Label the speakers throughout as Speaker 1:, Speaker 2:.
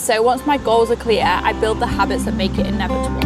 Speaker 1: So once my goals are clear, I build the habits that make it inevitable.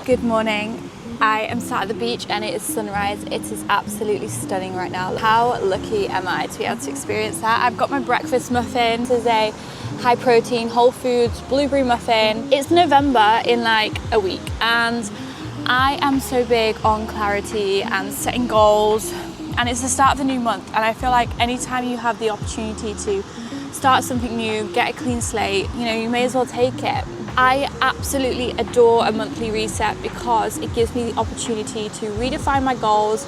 Speaker 1: Good morning. I am sat at the beach and it is sunrise. It is absolutely stunning right now. How lucky am I to be able to experience that? I've got my breakfast muffin. This is a high protein, whole foods, blueberry muffin. It's November in like a week and I am so big on clarity and setting goals, and it's the start of the new month, and I feel like anytime you have the opportunity to start something new, get a clean slate, you know, you may as well take it. I absolutely adore a monthly reset because it gives me the opportunity to redefine my goals,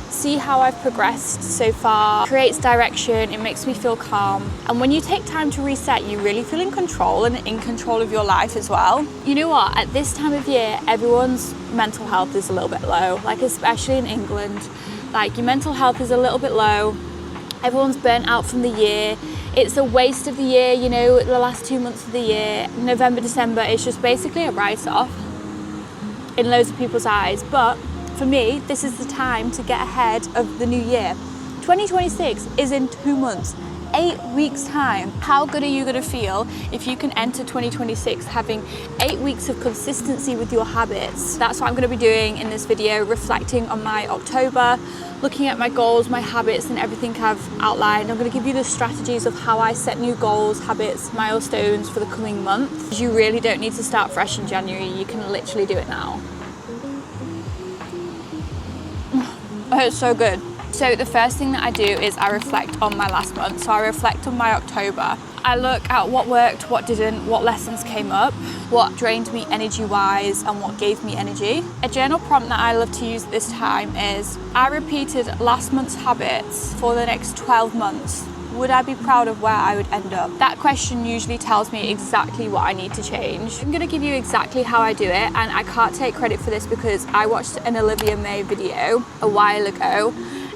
Speaker 1: see how I've progressed so far, creates direction, it makes me feel calm. And when you take time to reset, you really feel in control and in control of your life as well. You know what, at this time of year, everyone's mental health is a little bit low, like especially in England. Like your mental health is a little bit low, everyone's burnt out from the year. It's a waste of the year, you know, the last 2 months of the year, November, December, it's just basically a write-off in loads of people's eyes. But for me, this is the time to get ahead of the new year. 2026 is in 2 months, 8 weeks time. How good are you gonna feel if you can enter 2026 having 8 weeks of consistency with your habits? That's what I'm gonna be doing in this video, reflecting on my October, looking at my goals, my habits, and everything I've outlined. I'm going to give you the strategies of how I set new goals, habits, milestones for the coming month. You really don't need to start fresh in January. You can literally do it now. Oh, it's so good. So the first thing that I do is I reflect on my last month. So I reflect on my October. I look at what worked, what didn't, what lessons came up, what drained me energy-wise, and what gave me energy. A journal prompt that I love to use at this time is, I repeated last month's habits for the next 12 months. Would I be proud of where I would end up? That question usually tells me exactly what I need to change. I'm gonna give you exactly how I do it, and I can't take credit for this because I watched an Olivia May video a while ago,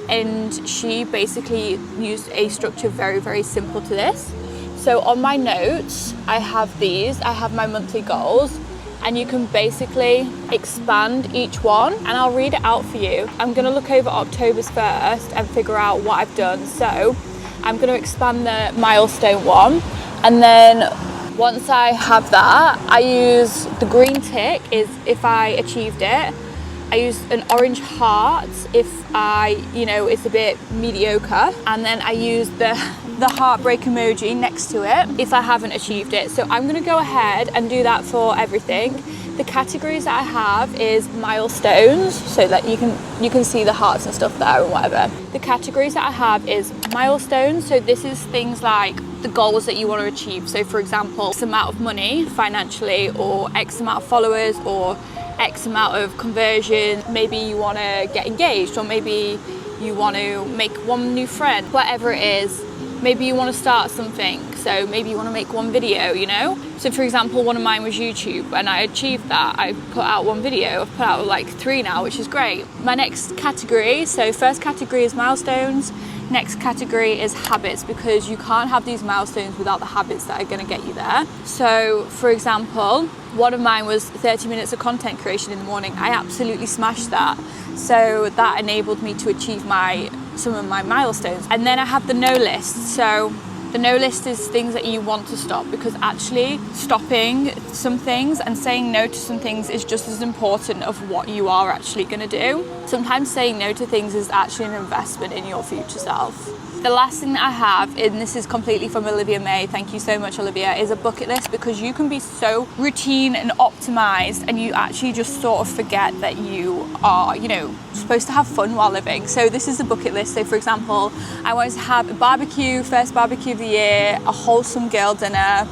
Speaker 1: and she basically used a structure very, very simple to this. So on my notes, I have these, I have my monthly goals, and you can basically expand each one, and I'll read it out for you. I'm gonna look over October's first and figure out what I've done. So I'm gonna expand the milestone one, and then once I have that, I use the green tick is if I achieved it. I use an orange heart if it's a bit mediocre, and then I use the heartbreak emoji next to it if I haven't achieved it. So I'm gonna go ahead and do that for everything. The categories that I have is milestones, so that you can see the hearts and stuff there and whatever. The categories that I have is milestones, so this is things like the goals that you want to achieve. So for example, X amount of money financially, or X amount of followers, or X amount of conversion. Maybe you want to get engaged, or maybe you want to make one new friend, whatever it is. Maybe you want to start something, so maybe you want to make one video, you know? So for example, one of mine was YouTube, and I achieved that. I put out one video, I've put out like 3 now, which is great. My next category, so first category is milestones, next category is habits, because you can't have these milestones without the habits that are going to get you there. So for example, one of mine was 30 minutes of content creation in the morning. I absolutely smashed that. So that enabled me to achieve some of my milestones. And then I have the no list. So the no list is things that you want to stop, because actually stopping some things and saying no to some things is just as important of what you are actually going to do. Sometimes saying no to things is actually an investment in your future self. The last thing that I have, and this is completely from Olivia May, thank you so much Olivia, is a bucket list, because you can be so routine and optimized and you actually just sort of forget that you are, supposed to have fun while living. So this is a bucket list. So for example, I wanted to have a barbecue, first barbecue of the year, a wholesome girl dinner,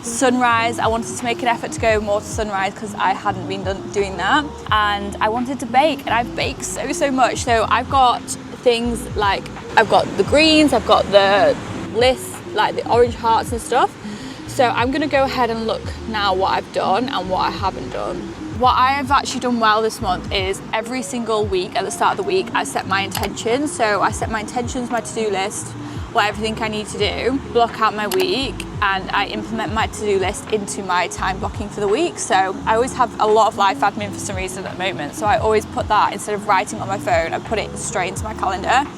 Speaker 1: sunrise. I wanted to make an effort to go more to sunrise because I hadn't been doing that, and I wanted to bake, and I've baked so much. So I've got things like, I've got the greens, I've got the list, like the orange hearts and stuff. So I'm gonna go ahead and look now what I've done and what I haven't done. What I have actually done well this month is every single week at the start of the week, I set my intentions. So I set my intentions, my to-do list, what everything I need to do, block out my week, and I implement my to-do list into my time blocking for the week. So I always have a lot of life admin for some reason at the moment. So I always put that, instead of writing on my phone, I put it straight into my calendar.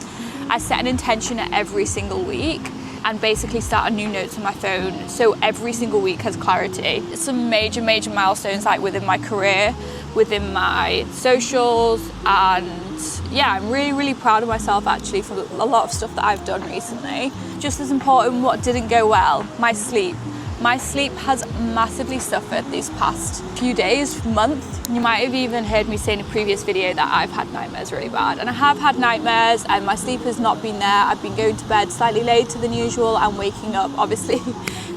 Speaker 1: I set an intention at every single week and basically start a new notes on my phone, so every single week has clarity. Some major milestones, like within my career, within my socials, and yeah, I'm really proud of myself actually for a lot of stuff that I've done recently. Just as important, what didn't go well, my sleep. My sleep has massively suffered these past few days, month. You might have even heard me say in a previous video that I've had nightmares really bad. And I have had nightmares and my sleep has not been there. I've been going to bed slightly later than usual and waking up obviously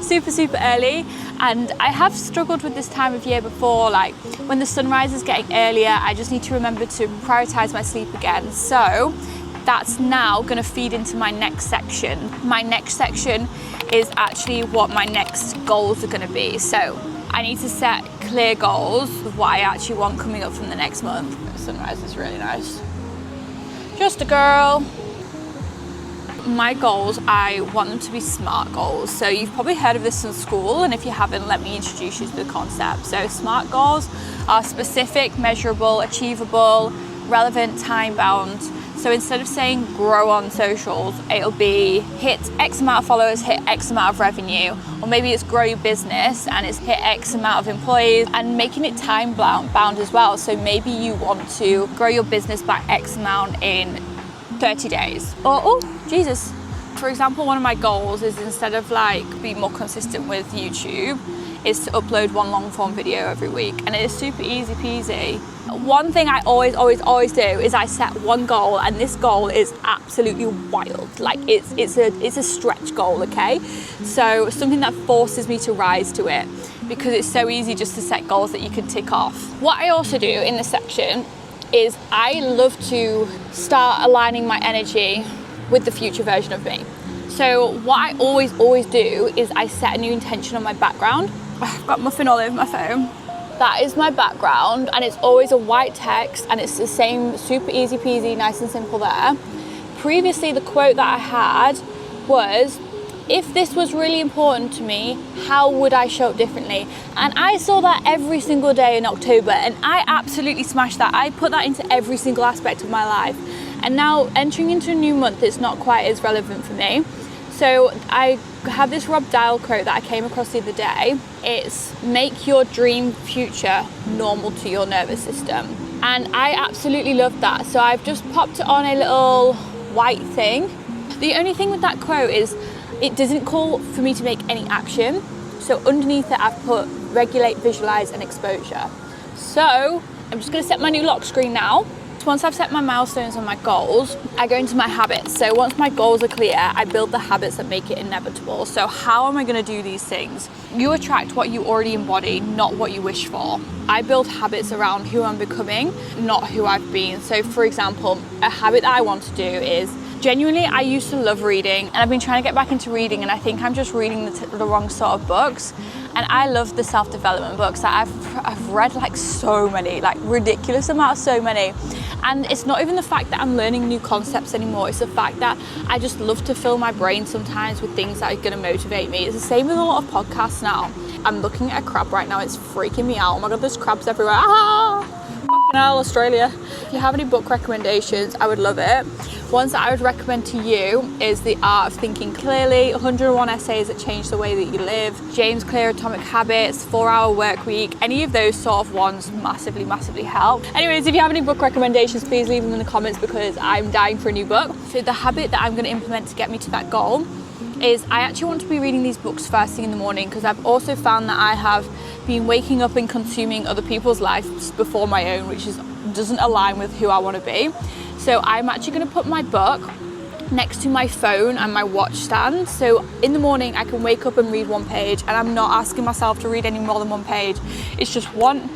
Speaker 1: super early. And I have struggled with this time of year before, like when the sunrise is getting earlier, I just need to remember to prioritize my sleep again. So that's now going to feed into my next section. My next section is actually what my next goals are going to be. So I need to set clear goals of what I actually want coming up from the next month. The sunrise is really nice. Just a girl. My goals, I want them to be SMART goals. So you've probably heard of this in school, and if you haven't, let me introduce you to the concept. So SMART goals are specific, measurable, achievable, relevant, time-bound. So instead of saying grow on socials, it'll be hit X amount of followers, hit X amount of revenue, or maybe it's grow your business and it's hit X amount of employees, and making it time bound as well. So maybe you want to grow your business by X amount in 30 days. Or, oh, Jesus. For example, one of my goals is, instead of like being more consistent with YouTube, is to upload one long form video every week. And it is super easy peasy. One thing I always do is I set one goal, and this goal is absolutely wild. Like it's a stretch goal, okay? So something that forces me to rise to it, because it's so easy just to set goals that you can tick off. What I also do in this section is I love to start aligning my energy with the future version of me. So what I always do is I set a new intention on my background. I've got muffin all over my phone. That is my background, and it's always a white text, and it's the same, super easy peasy, nice and simple there. Previously, the quote that I had was, if this was really important to me, how would I show up differently? And I saw that every single day in October, and I absolutely smashed that. I put that into every single aspect of my life. And now entering into a new month, it's not quite as relevant for me. So I have this Rob Dial quote that I came across the other day. It's make your dream future normal to your nervous system. And I absolutely love that. So I've just popped it on a little white thing. The only thing with that quote is it doesn't call for me to make any action. So underneath it, I've put regulate, visualize, and exposure. So I'm just gonna set my new lock screen now. Once I've set my milestones and my goals, I go into my habits. So once my goals are clear, I build the habits that make it inevitable. So how am I going to do these things? You attract what you already embody, not what you wish for. I build habits around who I'm becoming, not who I've been. So for example, a habit that I want to do is, genuinely, I used to love reading, and I've been trying to get back into reading, and I think I'm just reading the wrong sort of books. And I love the self-development books. That I've read like so many, like ridiculous amounts, so many. And it's not even the fact that I'm learning new concepts anymore. It's the fact that I just love to fill my brain sometimes with things that are gonna motivate me. It's the same with a lot of podcasts now. I'm looking at a crab right now. It's freaking me out. Oh my God, there's crabs everywhere. Ah! Fucking hell, Australia. If you have any book recommendations, I would love it. Ones that I would recommend to you is The Art of Thinking Clearly, 101 Essays That Change the Way That You Live, James Clear, Atomic Habits, 4-Hour Work Week. Any of those sort of ones massively help. Anyways, if you have any book recommendations, please leave them in the comments, because I'm dying for a new book. So the habit that I'm going to implement to get me to that goal is I actually want to be reading these books first thing in the morning, because I've also found that I have been waking up and consuming other people's lives before my own, which doesn't align with who I want to be. So I'm actually going to put my book next to my phone and my watch stand. So in the morning I can wake up and read one page, and I'm not asking myself to read any more than one page. It's just one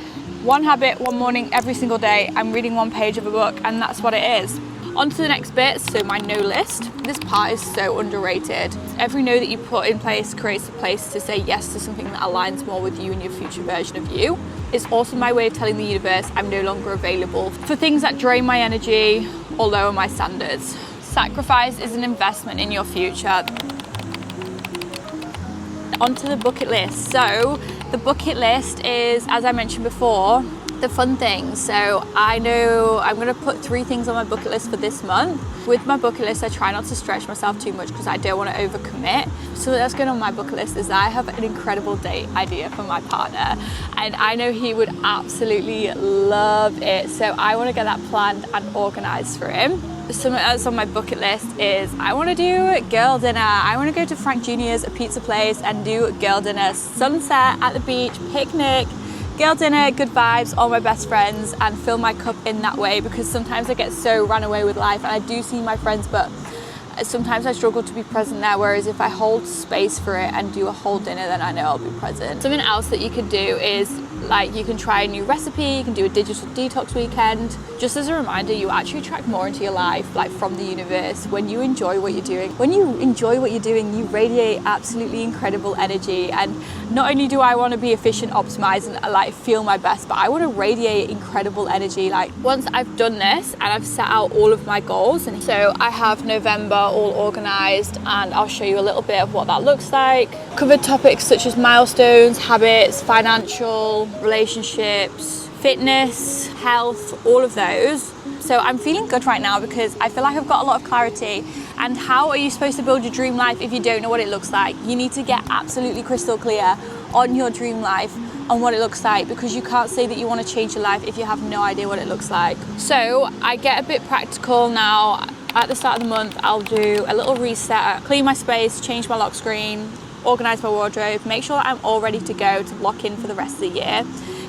Speaker 1: habit, one morning every single day. I'm reading one page of a book, and that's what it is. On to the next bit, so my no list. This part is so underrated. Every no that you put in place creates a place to say yes to something that aligns more with you and your future version of you. It's also my way of telling the universe I'm no longer available for things that drain my energy or lower my standards. Sacrifice is an investment in your future. Onto the bucket list. So the bucket list is, as I mentioned before, the fun things. So I know I'm going to put 3 things on my bucket list for this month. With my bucket list, I try not to stretch myself too much because I don't want to overcommit. So that's going on my bucket list is I have an incredible date idea for my partner, and I know he would absolutely love it. So I want to get that planned and organized for him. Something else on my bucket list is I want to do girl dinner. I want to go to Frank Jr.'s, a pizza place, and do girl dinner. Sunset at the beach, picnic, girl dinner, good vibes, all my best friends, and fill my cup in that way, because sometimes I get so run away with life and I do see my friends, but sometimes I struggle to be present there, whereas if I hold space for it and do a whole dinner, then I know I'll be present. Something else that you could do is, like, you can try a new recipe, you can do a digital detox weekend. Just as a reminder, you actually attract more into your life, like from the universe, when you enjoy what you're doing. When you enjoy what you're doing, you radiate absolutely incredible energy. And not only do I want to be efficient, optimized, and like feel my best, but I want to radiate incredible energy. Like, once I've done this and I've set out all of my goals, and so I have November all organized, and I'll show you a little bit of what that looks like. Covered topics such as milestones, habits, financial, relationships, fitness, health, all of those. So I'm feeling good right now because I feel like I've got a lot of clarity. And how are you supposed to build your dream life if you don't know what it looks like? You need to get absolutely crystal clear on your dream life, on what it looks like, because you can't say that you want to change your life if you have no idea what it looks like. So I get a bit practical now. At the start of the month, I'll do a little reset, clean my space, change my lock screen, organize my wardrobe, make sure that I'm all ready to go to lock in for the rest of the year.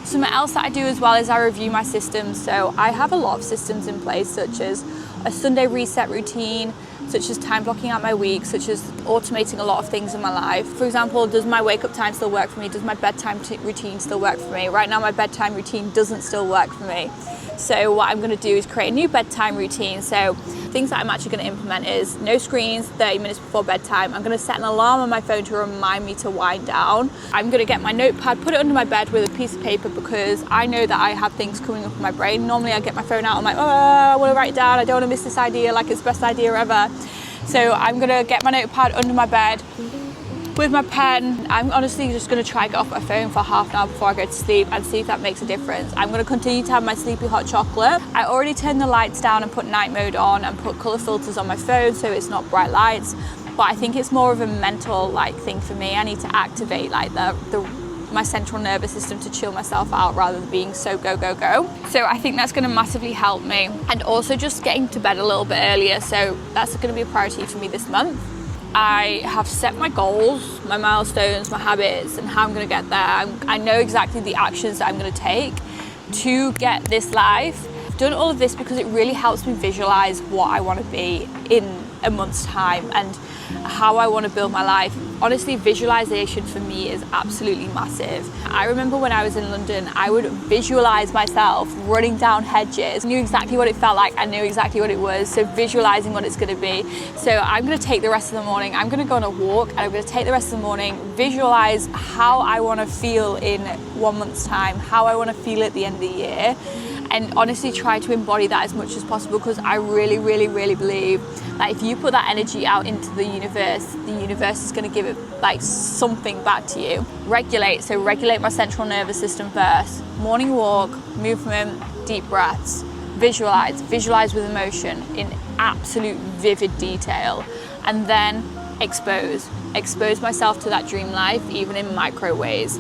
Speaker 1: Something else that I do as well is I review my systems. So I have a lot of systems in place, such as a Sunday reset routine, such as time blocking out my week, such as automating a lot of things in my life. For example, does my wake up time still work for me? Does my bedtime routine still work for me? Right now, my bedtime routine doesn't still work for me. So what I'm going to do is create a new bedtime routine. So things that I'm actually going to implement is no screens 30 minutes before bedtime. I'm going to set an alarm on my phone to remind me to wind down. I'm going to get my notepad, put it under my bed with a piece of paper, because I know that I have things coming up in my brain. Normally I get my phone out, I'm like, oh, I want to write it down. I don't want to miss this idea, like it's the best idea ever. So I'm going to get my notepad under my bed with my pen. I'm honestly just going to try to get off my phone for half an hour before I go to sleep and see if that makes a difference. I'm going to continue to have my sleepy hot chocolate. I already turned the lights down and put night mode on and put colour filters on my phone so it's not bright lights, but I think it's more of a mental thing for me. I need to activate my central nervous system to chill myself out rather than being so go, go, go. So I think that's going to massively help me. And also just getting to bed a little bit earlier. So that's going to be a priority for me this month. I have set my goals, my milestones, my habits, and how I'm going to get there. I know exactly the actions that I'm going to take to get this life. I've done all of this because it really helps me visualize what I want to be in a month's time and how I want to build my life. Honestly, visualization for me is absolutely massive. I remember when I was in London, I would visualize myself running down hedges. I knew exactly what it felt like. I knew exactly what it was. So visualizing what it's going to be. So I'm going to take the rest of the morning. I'm going to go on a walk and I'm going to take the rest of the morning, visualize how I want to feel in 1 month's time, how I want to feel at the end of the year. And honestly try to embody that as much as possible, because I really, really, really believe that if you put that energy out into the universe is going to give it something back to you. Regulate my central nervous system first. Morning walk, movement, deep breaths. Visualize with emotion in absolute vivid detail. And then expose myself to that dream life, even in micro ways.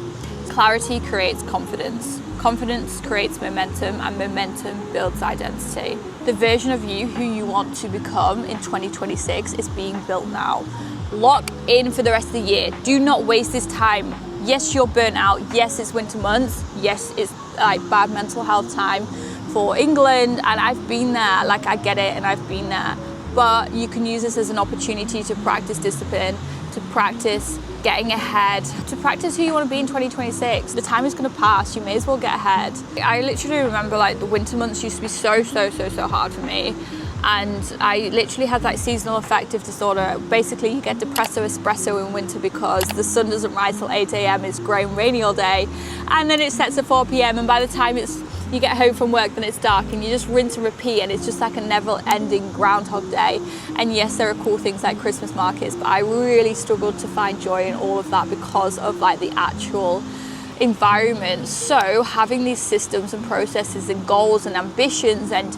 Speaker 1: Clarity creates confidence. Confidence creates momentum, and momentum builds identity. The version of you who you want to become in 2026 is being built now. Lock in for the rest of the year. Do not waste this time. Yes, you're burnt out. Yes, it's winter months. Yes, it's bad mental health time for England, and I've been there. I get it, and I've been there. But you can use this as an opportunity to practice discipline, to practice getting ahead, to practice who you want to be in 2026. The time is going to pass. You may as well get ahead. I literally remember the winter months used to be so hard for me. and I literally had that seasonal affective disorder. Basically, you get depresso espresso in winter because the sun doesn't rise till 8 a.m, it's grey and rainy all day, and then it sets at 4 p.m, and by the time you get home from work, then it's dark, and you just rinse and repeat, and it's just like a never-ending Groundhog Day. And yes, there are cool things like Christmas markets, but I really struggled to find joy in all of that because of like the actual environment. So having these systems and processes and goals and ambitions and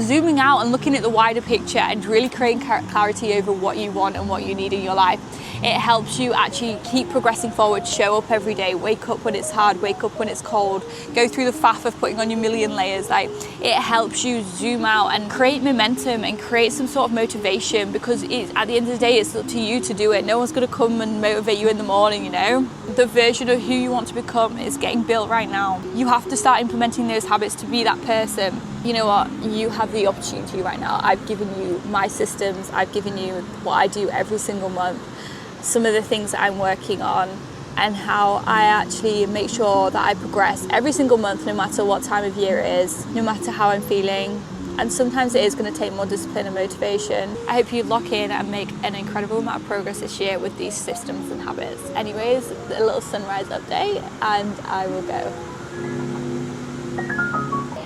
Speaker 1: zooming out and looking at the wider picture and really creating clarity over what you want and what you need in your life, it helps you actually keep progressing forward, show up every day, wake up when it's hard, wake up when it's cold, go through the faff of putting on your million layers. Like, it helps you zoom out and create momentum and create some sort of motivation, because at the end of the day, it's up to you to do it. No one's going to come and motivate you in the morning, you know? The version of who you want to become is getting built right now. You have to start implementing those habits to be that person. You know what? You have the opportunity right now. I've given you my systems. I've given you what I do every single month, some of the things that I'm working on, and how I actually make sure that I progress every single month, no matter what time of year it is, no matter how I'm feeling. And sometimes it is going to take more discipline and motivation. I hope you lock in and make an incredible amount of progress this year with these systems and habits. Anyways, a little sunrise update, and I will go.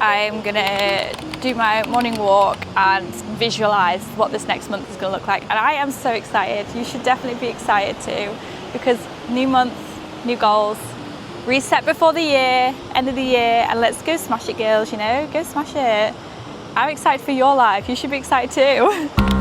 Speaker 1: I'm gonna do my morning walk and visualize what this next month is gonna look like. And I am so excited. You should definitely be excited too, because new month, new goals, reset before the year, end of the year, and let's go smash it, girls, you know, go smash it. I'm excited for your life. You should be excited too.